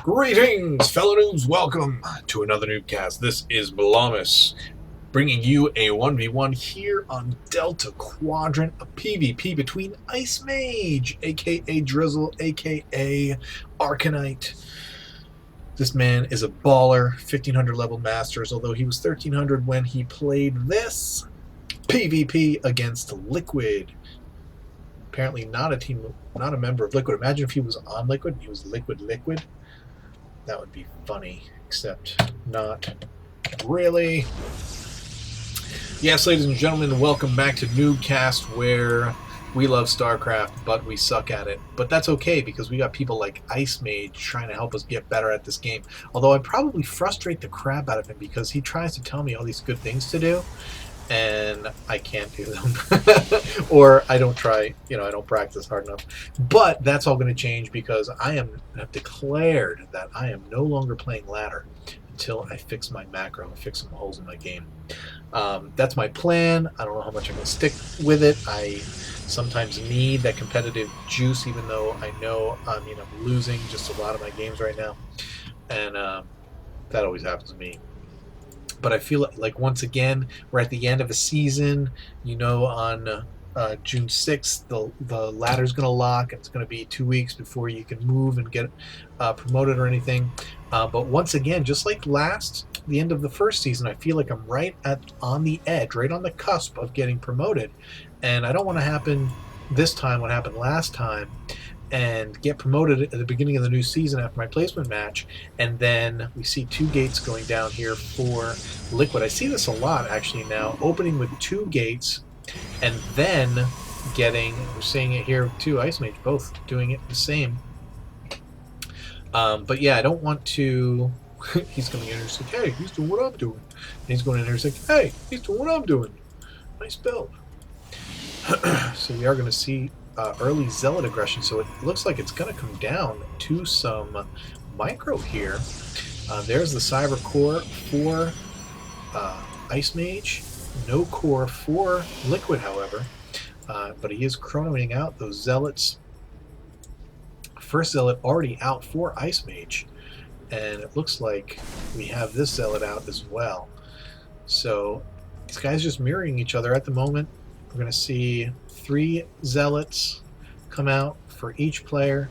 Greetings, fellow noobs. Welcome to another NuubCast. This is Balamus, bringing you a 1v1 here on Delta Quadrant, a PvP between Ice Mage, aka Drizzle, aka Arcanite. This man is a baller, 1500 level masters, although he was 1300 when he played this PvP against Liquid. Apparently not a member of Liquid. Imagine if he was on Liquid and he was Liquid. That would be funny, except not really. Yes, ladies and gentlemen, welcome back to NuubCast, where we love StarCraft, but we suck at it. But that's okay, because we got people like Ice Mage trying to help us get better at this game. Although I probably frustrate the crap out of him, because he tries to tell me all these good things to do, and I can't do them. Or I don't try, I don't practice hard enough. But that's all going to change, because I have declared that I am no longer playing ladder until I fix my macro and fix some holes in my game. That's my plan. I don't know how much I'm going to stick with it. I sometimes need that competitive juice, even though I know I'm losing just a lot of my games right now. And that always happens to me. But I feel like, once again, we're at the end of a season. On June 6th, the ladder's going to lock. It's going to be 2 weeks before you can move and get promoted or anything. But once again, just like the end of the first season, I feel like I'm right on the edge, right on the cusp of getting promoted. And I don't want to happen this time what happened last time, and get promoted at the beginning of the new season after my placement match, and then we see 2 gates going down here for Liquid. I see this a lot actually now, opening with 2 gates, and then we're seeing it here too, Ice Mage both doing it the same. But yeah, I don't want to. He's coming in here and saying, hey, he's doing what I'm doing. And he's going in here and saying, hey, he's doing what I'm doing. Nice build. So we are going to see early Zealot aggression, so it looks like it's going to come down to some micro here. There's the Cyber Core for Ice Mage. No core for Liquid, however. But he is chronoing out those Zealots. First Zealot already out for Ice Mage. And it looks like we have this Zealot out as well. So these guys just mirroring each other at the moment. We're going to see 3 Zealots come out for each player,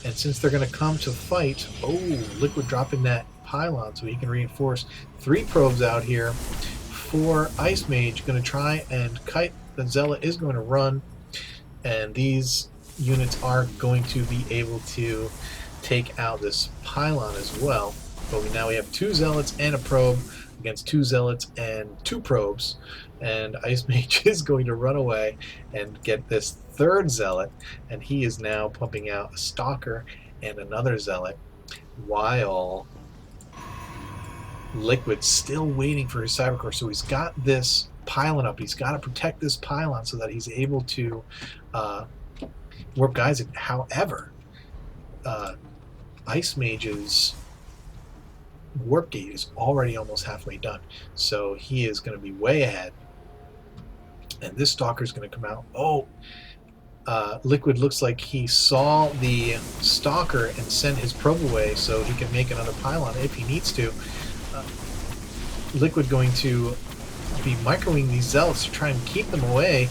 and since they're going to come to fight, Liquid dropping that pylon so he can reinforce. 3 probes out here for Ice Mage, going to try and kite. The Zealot is going to run, and these units are going to be able to take out this pylon as well. But now we have 2 Zealots and a probe against 2 Zealots and 2 probes, and Ice Mage is going to run away and get this 3rd Zealot, and he is now pumping out a Stalker and another Zealot, while Liquid's still waiting for his Cybercore. So he's got this pylon up. He's got to protect this pylon so that he's able to warp guys in. However, Ice Mage's warp gate is already almost halfway done, so he is going to be way ahead, and this Stalker is going to come out. Liquid looks like he saw the Stalker and sent his probe away so he can make another pylon if he needs to. Liquid going to be microing these Zealots to try and keep them away,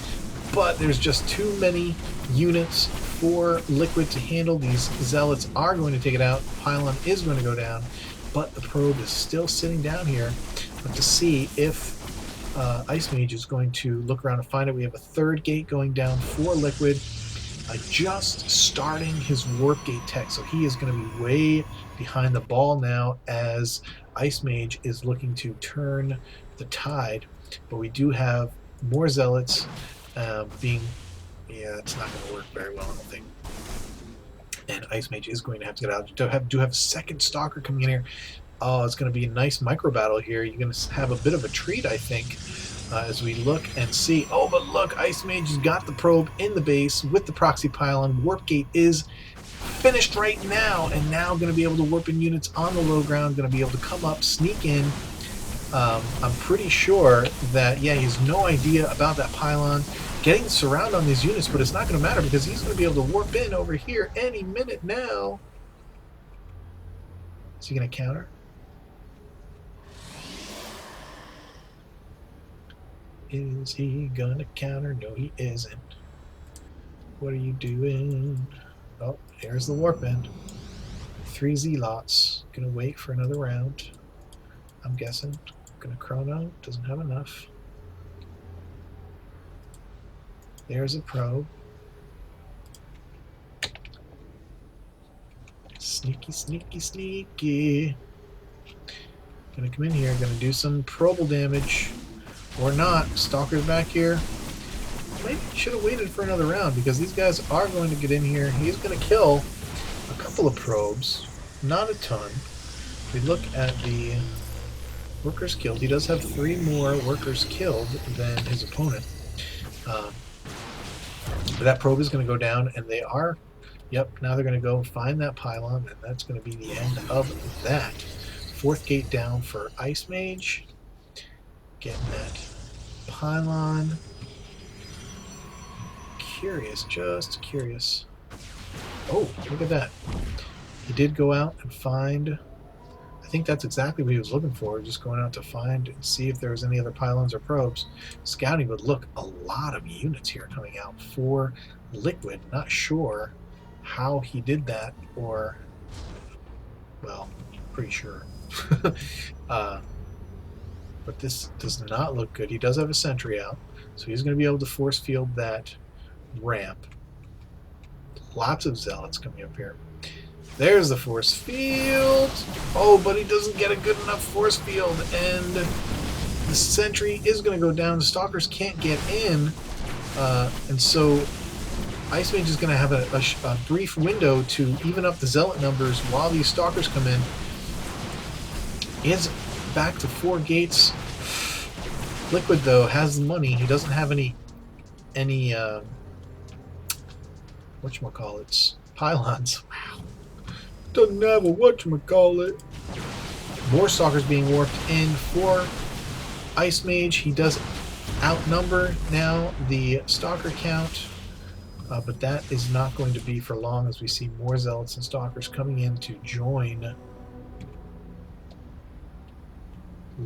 but there's just too many units for Liquid to handle. These Zealots are going to take it out. Pylon is going to go down, but the probe is still sitting down here. But to see if Ice Mage is going to look around and find it. We have a 3rd gate going down for Liquid, just starting his warp gate tech, so he is going to be way behind the ball now as Ice Mage is looking to turn the tide. But we do have more Zealots it's not going to work very well, I don't think. And Ice Mage is going to have to get out. Do have a 2nd Stalker coming in here. It's going to be a nice micro battle here. You're going to have a bit of a treat, I think, as we look and see. But look, Ice Mage has got the probe in the base with the proxy pylon. Warp gate is finished right now, and now going to be able to warp in units on the low ground. Going to be able to come up, sneak in. I'm pretty sure that, he has no idea about that pylon. Getting the surround on these units, but it's not going to matter because he's going to be able to warp in over here any minute now. Is he going to counter? Is he going to counter? No, he isn't. What are you doing? Oh, there's the warp end. 3 Z-lots. Gonna wait for another round. I'm guessing. Gonna chrono. Doesn't have enough. There's a probe. Sneaky, sneaky, sneaky. Gonna come in here. Gonna do some probal damage. Or not. Stalker's back here. Maybe should have waited for another round because these guys are going to get in here. He's going to kill a couple of probes. Not a ton. If we look at the workers killed, he does have 3 more workers killed than his opponent. But that probe is going to go down, and they are, yep, now they're going to go find that pylon, and that's going to be the end of that. 4th gate down for Ice Mage. Getting that pylon. Curious, just curious. Oh, look at that. He did go out and find, I think that's exactly what he was looking for, just going out to find and see if there was any other pylons or probes. Scouting, but look, a lot of units here coming out for Liquid. Not sure how he did that, or, well, pretty sure. But this does not look good. He does have a sentry out, so he's going to be able to force field that ramp. Lots of zealots coming up here. There's the force field. Oh, but he doesn't get a good enough force field, and the sentry is going to go down. The stalkers can't get in, and so Ice Mage is going to have a brief window to even up the zealot numbers while these stalkers come in. Is back to 4 gates. Liquid, though, has the money. He doesn't have any whatchamacallits, pylons. Wow. Doesn't have a whatchamacallit. More stalkers being warped in for Ice Mage. He does outnumber now the stalker count, but that is not going to be for long as we see more zealots and stalkers coming in to join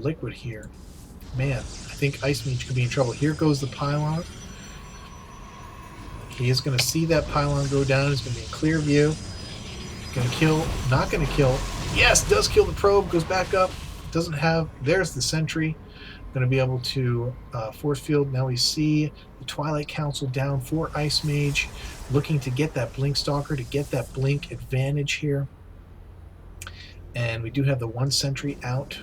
Liquid here. Man, I think Ice Mage could be in trouble. Here goes the pylon. He is going to see that pylon go down. It's going to be in clear view. Going to kill. Not going to kill. Yes, does kill the probe. Goes back up. Doesn't have. There's the sentry. Going to be able to force field. Now we see the Twilight Council down for Ice Mage. Looking to get that Blink Stalker, to get that Blink advantage here. And we do have the 1 sentry out.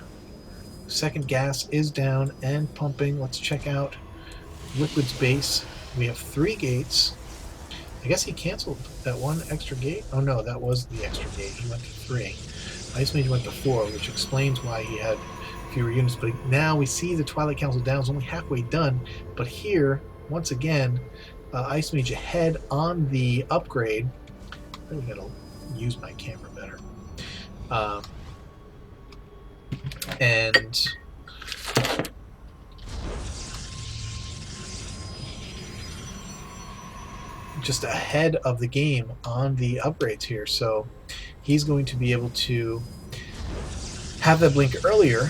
Second gas is down and pumping. Let's check out Liquid's base. We have 3 gates. I guess he canceled that 1 extra gate. Oh no, that was the extra gate. He went to 3. Ice Mage went to 4, which explains why he had fewer units. But now we see the Twilight Council down. It's only halfway done. But here, once again, Ice Mage ahead on the upgrade. I think I gotta use my camera better. And just ahead of the game on the upgrades here, so he's going to be able to have that blink earlier,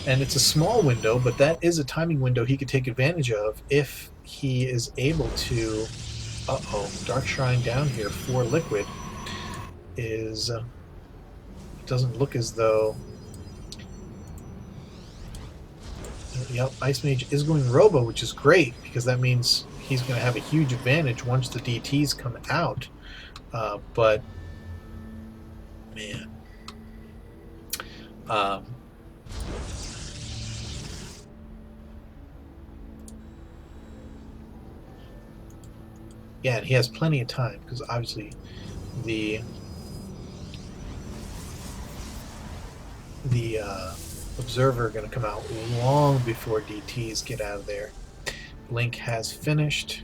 and it's a small window, but that is a timing window he could take advantage of if he is able to. Dark Shrine down here for Liquid is doesn't look as though. Yep, Ice Mage is going robo, which is great because that means he's going to have a huge advantage once the DTs come out. But man, yeah, and he has plenty of time because obviously the Observer going to come out long before DTs get out of there. Blink has finished.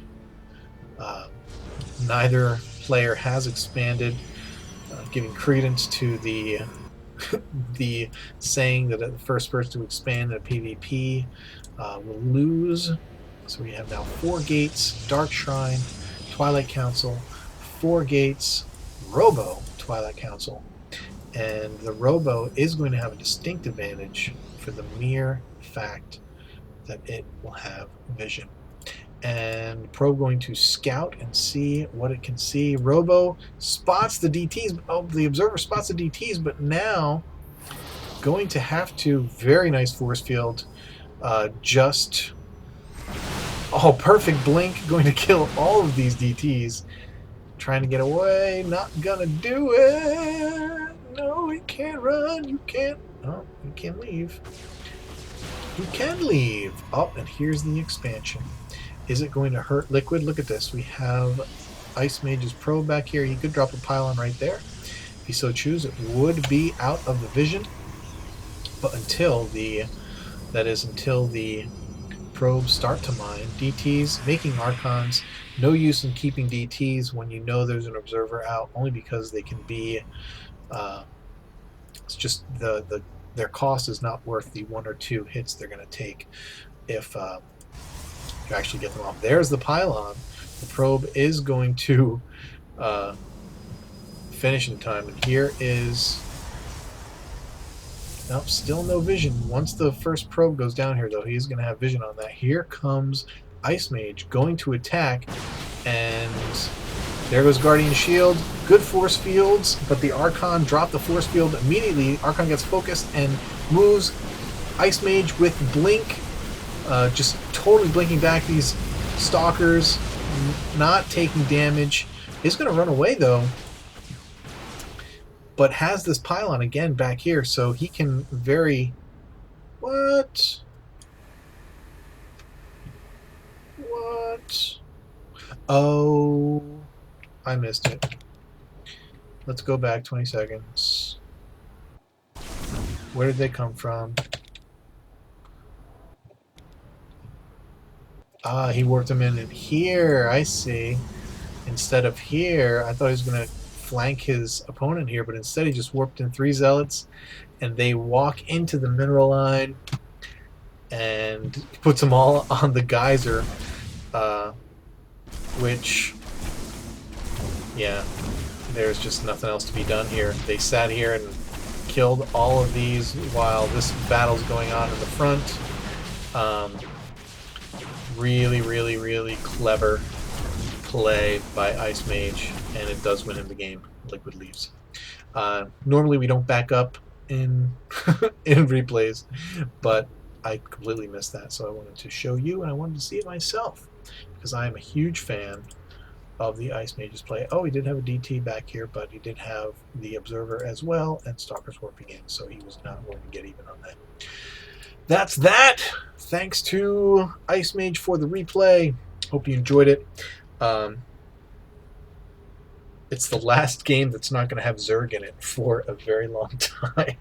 Neither player has expanded, giving credence to the the saying that the first person to expand in a PvP will lose. So we have now 4 gates, Dark Shrine, Twilight Council, 4 gates, Robo, Twilight Council, And the robo is going to have a distinct advantage for the mere fact that it will have vision. And probe going to scout and see what it can see. Robo spots the DTs. Oh, the observer spots the DTs, but now going to have to, very nice force field, just, oh, perfect blink, going to kill all of these DTs. Trying to get away, not gonna do it. No, you can't run, you can't, oh, you can leave. You can leave. Oh, and here's the expansion. Is it going to hurt Liquid? Look at this. We have Ice Mage's probe back here. He could drop a pylon right there. If he so choose, it would be out of the vision. But until the probes start to mine, DTs making Archons, no use in keeping DTs when you know there's an observer out, only because they can be, it's just their cost is not worth the 1 or 2 hits they're going to take if you actually get them off. There's the pylon. The probe is going to finish in time, and here is, nope, still no vision. Once the first probe goes down here, though, he's going to have vision on that. Here comes Ice Mage going to attack, and there goes Guardian Shield. Good force fields, but the Archon dropped the force field immediately. Archon gets focused and moves. Ice Mage with Blink, just totally blinking back these Stalkers, not taking damage. Is going to run away, though, but has this pylon again back here, so he can very... What? What? Oh, I missed it. Let's go back 20 seconds. Where did they come from? Ah, he warped them in here. I see. Instead of here, I thought he was going to flank his opponent here, but instead he just warped in 3 zealots, and they walk into the mineral line and puts them all on the geyser, which, yeah, there's just nothing else to be done here. They sat here and killed all of these while this battle's going on in the front. Really, really, really clever play by Ice Mage, and it does win him the game. Liquid leaves. Normally we don't back up in in replays, but I completely missed that, so I wanted to show you, and I wanted to see it myself, because I am a huge fan of the Ice Mage's play. Oh, he did have a DT back here, but he did have the Observer as well, and Stalker's warping in, so he was not going to get even on that. That's that! Thanks to Ice Mage for the replay. Hope you enjoyed it. It's the last game that's not going to have Zerg in it for a very long time.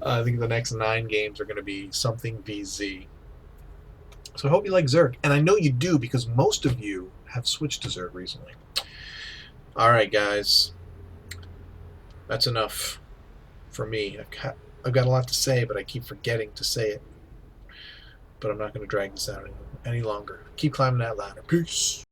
I think the next 9 games are going to be something VZ. So I hope you like Zerg. And I know you do, because most of you have switched to Zerg recently. Alright, guys. That's enough for me. I've got a lot to say, but I keep forgetting to say it. But I'm not going to drag this out any longer. Keep climbing that ladder. Peace.